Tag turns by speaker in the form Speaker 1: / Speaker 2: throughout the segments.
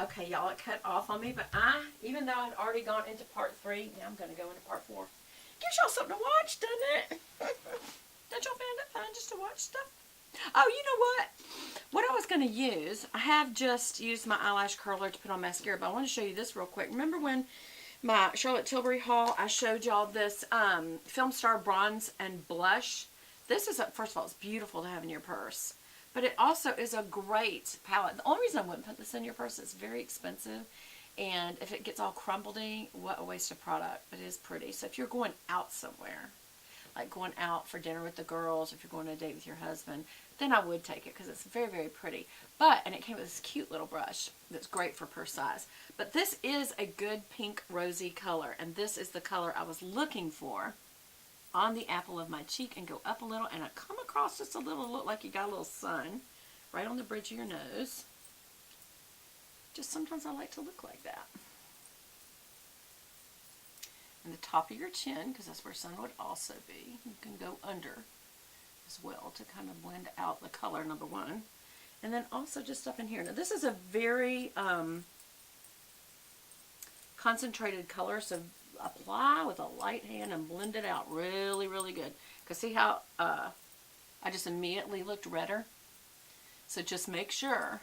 Speaker 1: Okay, y'all, it cut off on me, but even though I'd already gone into part 3, now I'm going to go into part 4. Gives y'all something to watch, doesn't it? Don't y'all find it fun just to watch stuff? Oh, you know what? What I was going to use, I have just used my eyelash curler to put on mascara, but I want to show you this real quick. Remember when my Charlotte Tilbury haul, I showed y'all this Film Star bronze and blush? This is, first of all, it's beautiful to have in your purse. But it also is a great palette. The only reason I wouldn't put this in your purse is it's very expensive. And if it gets all crumbledy, what a waste of product. But it is pretty. So if you're going out somewhere, like going out for dinner with the girls, if you're going on a date with your husband, then I would take it because it's very, very pretty. But, and it came with this cute little brush that's great for purse size. But this is a good pink rosy color. And this is the color I was looking for on the apple of my cheek, and go up a little, and I come across just a little, look like you got a little sun right on the bridge of your nose. Just sometimes I like to look like that. And the top of your chin, because that's where sun would also be. You can go under as well to kind of blend out the color, number one. And then also just up in here. Now this is a very concentrated color, so apply with a light hand and blend it out really, really good. Because see how I just immediately looked redder? So just make sure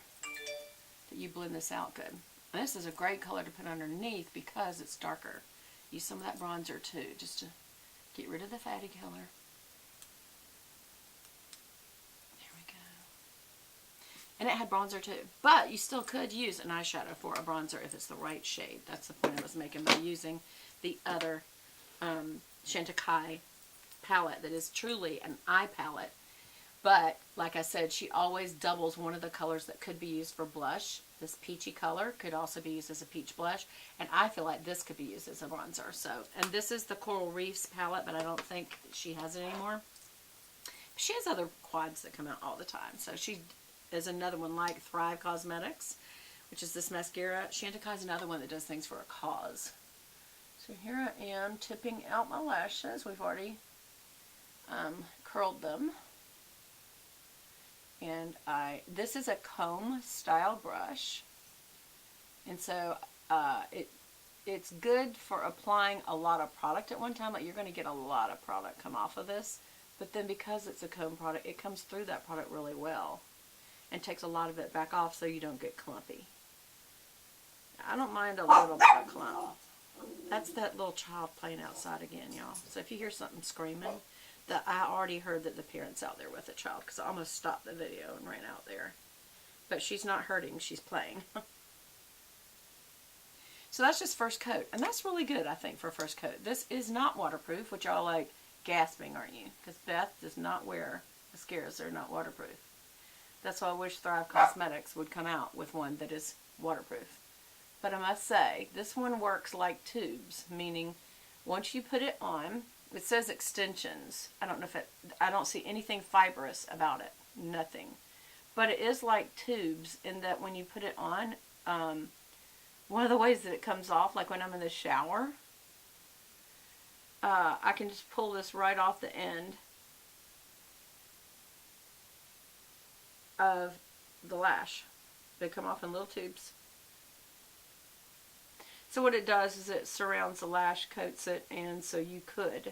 Speaker 1: that you blend this out good. And this is a great color to put underneath because it's darker. Use some of that bronzer too, just to get rid of the fatty color. There we go. And it had bronzer too. But you still could use an eyeshadow for a bronzer if it's the right shade. That's the point I was making by using the other Chantecaille palette that is truly an eye palette. But, like I said, she always doubles one of the colors that could be used for blush. This peachy color could also be used as a peach blush. And I feel like this could be used as a bronzer. So, and this is the Coral Reefs palette, but I don't think she has it anymore. She has other quads that come out all the time. So she is another one like Thrive Cosmetics, which is this mascara. Chantecaille is another one that does things for a cause. So here I am tipping out my lashes. We've already curled them. And this is a comb style brush. And so it's good for applying a lot of product at one time. Like you're going to get a lot of product come off of this. But then because it's a comb product, it comes through that product really well. And takes a lot of it back off so you don't get clumpy. I don't mind a little bit of clump. That's that little child playing outside again, y'all. So if you hear something screaming, I already heard that the parent's out there with the child because I almost stopped the video and ran out there. But she's not hurting, she's playing. So that's just first coat. And that's really good, I think, for first coat. This is not waterproof, which y'all like gasping, aren't you? Because Beth does not wear mascaras that are not waterproof. That's why I wish Thrive Cosmetics would come out with one that is waterproof. But I must say, this one works like tubes, meaning once you put it on, it says extensions. I don't know if I don't see anything fibrous about it. Nothing. But it is like tubes in that when you put it on, one of the ways that it comes off, like when I'm in the shower, I can just pull this right off the end of the lash. They come off in little tubes. So what it does is it surrounds the lash, coats it, and so you could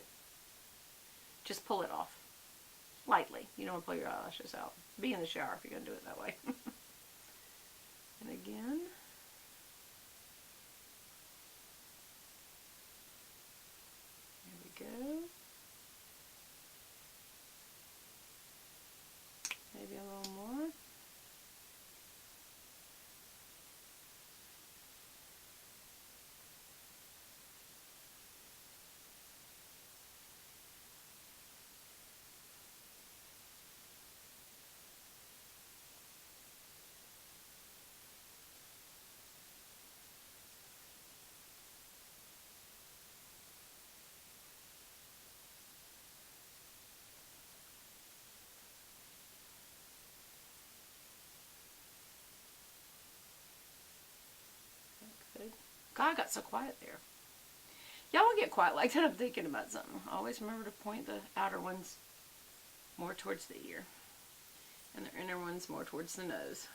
Speaker 1: just pull it off lightly. You don't want to pull your eyelashes out. Be in the shower if you're going to do it that way. And again. There we go. Maybe a little more. God, I got so quiet there. Y'all will get quiet like that. I'm thinking about something. Always remember to point the outer ones more towards the ear. And the inner ones more towards the nose.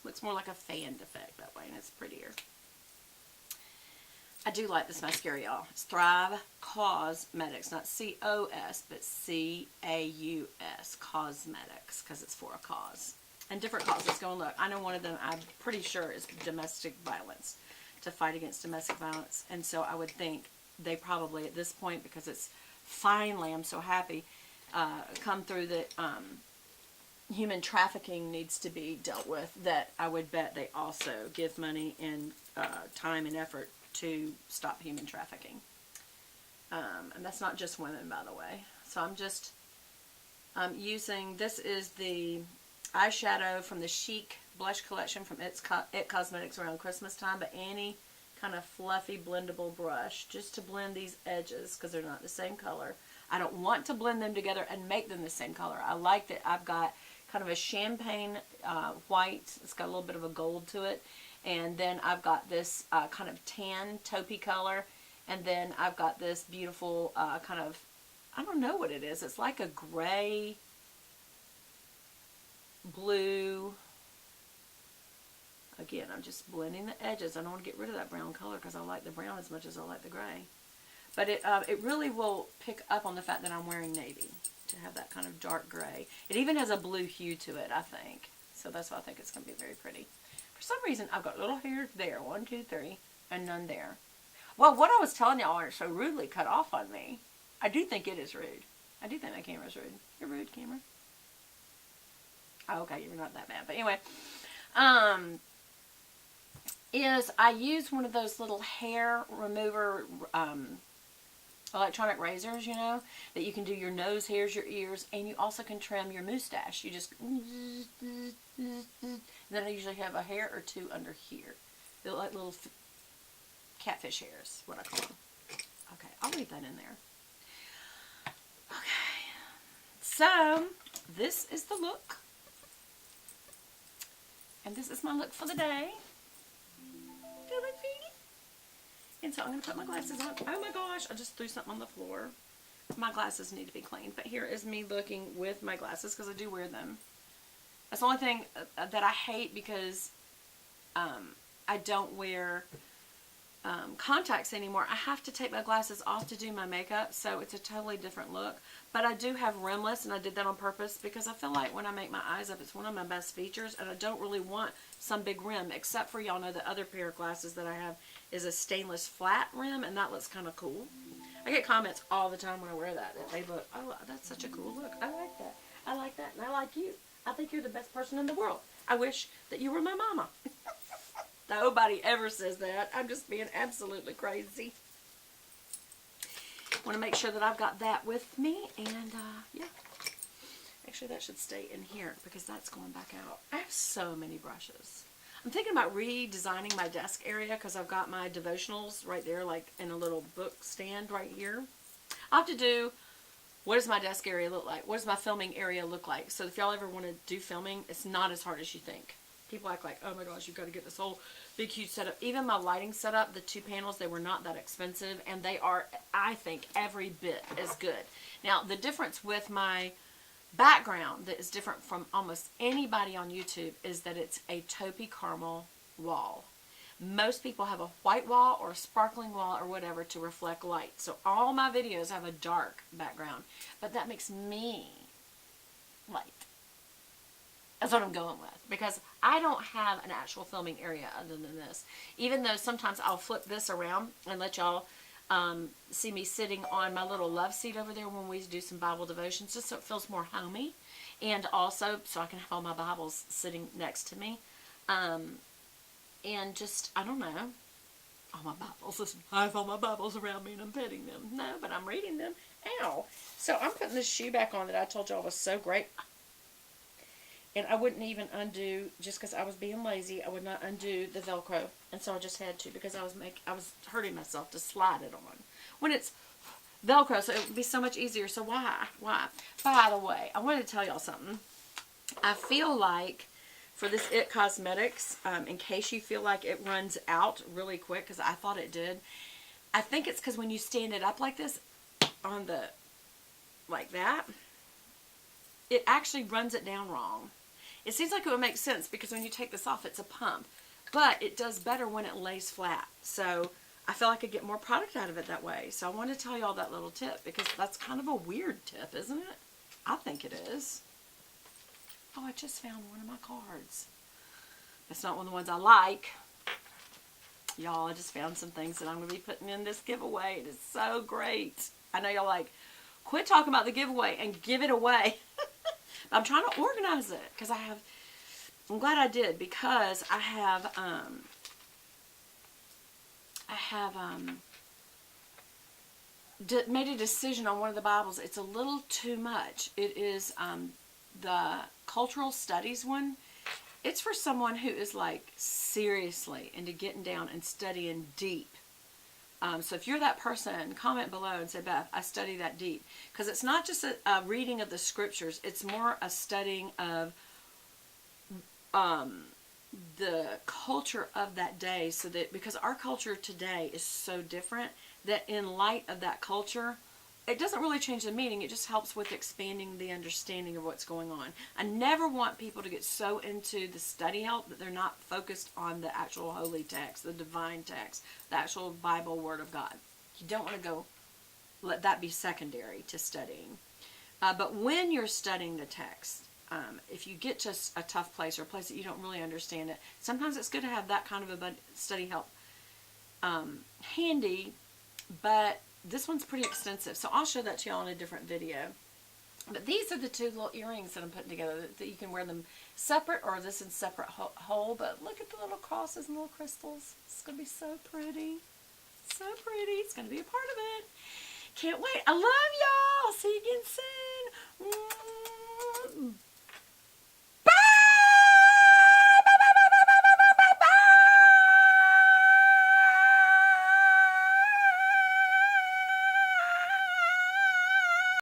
Speaker 1: Looks more like a fan effect that way, and it's prettier. I do like this mascara, y'all. It's Thrive Cosmetics, not C-O-S, but C-A-U-S, Cosmetics, because it's for a cause. And different causes. Go and look. I know one of them, I'm pretty sure, is domestic violence, to fight against domestic violence. And so I would think they probably, at this point, because it's finally, I'm so happy, come through that human trafficking needs to be dealt with, that I would bet they also give money and time and effort to stop human trafficking. And that's not just women, by the way. So I'm just using, this is the eyeshadow from the Chic blush collection from It Cosmetics around Christmas time, but any kind of fluffy blendable brush just to blend these edges because they're not the same color. I don't want to blend them together and make them the same color. I like that I've got kind of a champagne white. It's got a little bit of a gold to it. And then I've got this kind of tan taupey color. And then I've got this beautiful kind of, I don't know what it is. It's like a gray, blue. Again, I'm just blending the edges. I don't want to get rid of that brown color because I like the brown as much as I like the gray. But it really will pick up on the fact that I'm wearing navy to have that kind of dark gray. It even has a blue hue to it, I think. So that's why I think it's going to be very pretty. For some reason, I've got little hairs there, 1, 2, 3, and none there. Well, what I was telling y'all are so rudely cut off on me. I do think it is rude. I do think my camera's rude. You're rude, camera. Oh, okay, you're not that bad. But anyway, is I use one of those little hair remover electronic razors, you know, that you can do your nose hairs, your ears, and you also can trim your mustache. You just, and then I usually have a hair or two under here. They look like little catfish hairs, what I call them. Okay, I'll leave that in there. Okay, so this is the look. And this is my look for the day. Feel it, feet? And so I'm going to put my glasses on. Oh my gosh, I just threw something on the floor. My glasses need to be cleaned. But here is me looking with my glasses because I do wear them. That's the only thing that I hate because I don't wear contacts anymore. I have to take my glasses off to do my makeup, so it's a totally different look. But I do have rimless, and I did that on purpose because I feel like when I make my eyes up, it's one of my best features, and I don't really want some big rim, except for, y'all know, the other pair of glasses that I have is a stainless flat rim, and that looks kind of cool. I get comments all the time when I wear that they look, oh, that's such a cool look. I like that. I like that, and I like you. I think you're the best person in the world. I wish that you were my mama. Nobody ever says that. I'm just being absolutely crazy. I want to make sure that I've got that with me. And, yeah. Actually, that should stay in here because that's going back out. I have so many brushes. I'm thinking about redesigning my desk area because I've got my devotionals right there, like in a little book stand right here. I'll have to do, what does my desk area look like? What does my filming area look like? So if y'all ever want to do filming, it's not as hard as you think. People act like, oh my gosh, you've got to get this whole big, huge setup. Even my lighting setup, the 2 panels, they were not that expensive. And they are, I think, every bit as good. Now, the difference with my background that is different from almost anybody on YouTube is that it's a taupey caramel wall. Most people have a white wall or a sparkling wall or whatever to reflect light. So all my videos have a dark background. But that makes me light. That's what I'm going with. Because I don't have an actual filming area other than this. Even though sometimes I'll flip this around and let y'all see me sitting on my little love seat over there when we do some Bible devotions. Just so it feels more homey. And also so I can have all my Bibles sitting next to me. And just, I don't know. All my Bibles. Listen, I have all my Bibles around me and I'm petting them. No, but I'm reading them. Ow. So I'm putting this shoe back on that I told y'all was so great. And I wouldn't even undo, just because I was being lazy, I would not undo the Velcro. And so I just had to because I was hurting myself to slide it on. When it's Velcro, so it would be so much easier. So why? Why? By the way, I wanted to tell y'all something. I feel like for this It Cosmetics, in case you feel like it runs out really quick, because I thought it did, I think it's because when you stand it up like this, on the, like that, it actually runs it down wrong. It seems like it would make sense because when you take this off, it's a pump. But it does better when it lays flat. So I feel like I get more product out of it that way. So I want to tell you all that little tip because that's kind of a weird tip, isn't it? I think it is. Oh, I just found one of my cards. It's not one of the ones I like. Y'all, I just found some things that I'm going to be putting in this giveaway. It is so great. I know y'all like, quit talking about the giveaway and give it away. I'm trying to organize it because I'm glad I did because I have made a decision on one of the Bibles. It's a little too much. It is the cultural studies one. It's for someone who is like seriously into getting down and studying deep. So if you're that person, comment below and say, Beth, I study that deep. Because it's not just a reading of the scriptures. It's more a studying of the culture of that day. So that because our culture today is so different that in light of that culture, it doesn't really change the meaning. It just helps with expanding the understanding of what's going on. I never want people to get so into the study help that they're not focused on the actual holy text, the divine text, the actual Bible Word of God. You don't want to go let that be secondary to studying. But when you're studying the text, if you get to a tough place or a place that you don't really understand it, sometimes it's good to have that kind of a study help handy, but this one's pretty extensive, so I'll show that to y'all in a different video. But these are the two little earrings that I'm putting together that you can wear them separate or this in separate whole. But look at the little crosses and little crystals. It's going to be so pretty. So pretty. It's going to be a part of it. Can't wait. I love y'all. See you again soon.